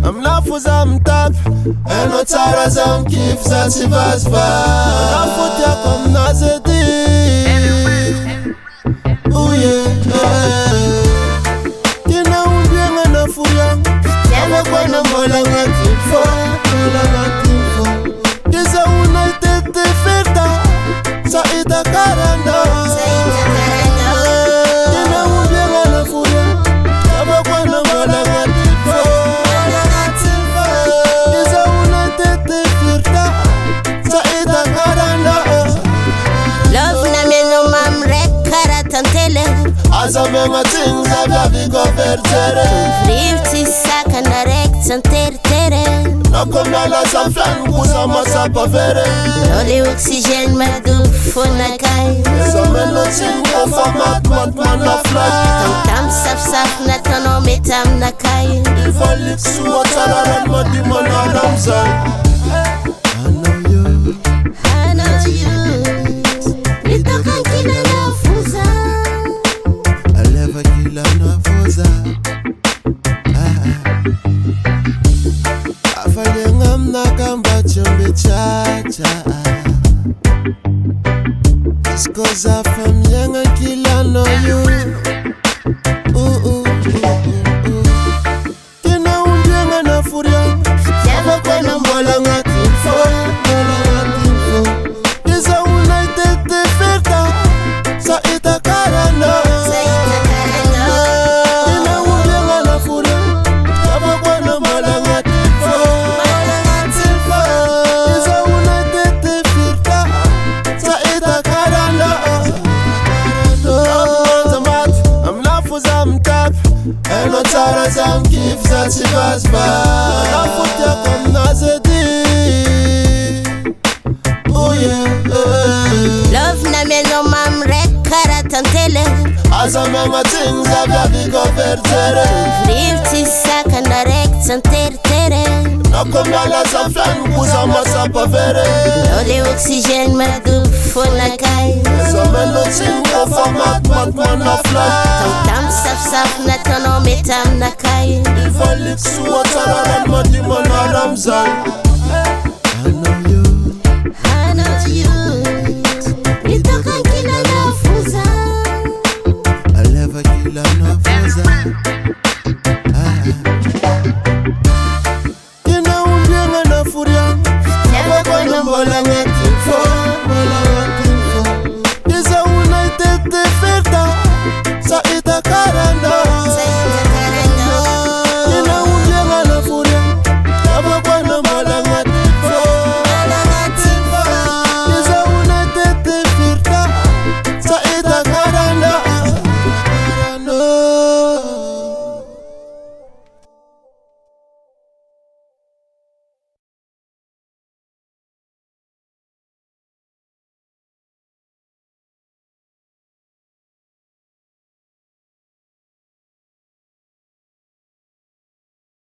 Amnafuza mtap eno tsara za mkif za sivasva Amnafutia kwa mnazedi Uye Kina umbienga na furia Yama kwa na mola ngatifo Mola ngatifo Kisa unaitete ferta Sa ita karanda Kina umbienga na furia Yama kwa na mola ngatifo Mola ngatifo Kisa unaitete ferta Sa ita karanda Love na meno mamre karatantele Azamenga tinga vya vigo vertere Frifti saka na rektan tere Nakomala sa flan kusa masapa vere Loli oxygen madu fona kai Zameno tingo format man na flag Tam saf na tono metam na kai Ifalik suwa tararan madiman alamza I know you Nitokan kina na fuza Aleva kila na fuza Afanye mna kamba chombe chacha Iskoza famyenga kila no you Kina umbienga na furia Yava kwa na mbola ngatifo Mbola ngatifo Kisa unaitete ferta Sa ita karanda Kina umbienga na furia Yava kwa na mbola ngatifo Mbola ngatifo Kisa unaitete ferta Sa ita karanda Amnafuza mtap Eno tsara za mkif za sivasva Amnafutia kwa mnazedi Love na meno mamre karatantele Azamenga tinga vya vigo vertere Frifti saka na rektan tere Nakomala sa flan kusa masapa vere Loli oxygen madu fona kai Zameno tinga format man na flag Tam saf na tono metam na kai Ifalik suwa tararan madiman alamza I know you Nitokan kina na fuza Aleva kila na fuza Kina umbienga na furia Yava kwa na mbola ngatifo Mbola ngatifo Kisa unaitete ferta Sa ita kara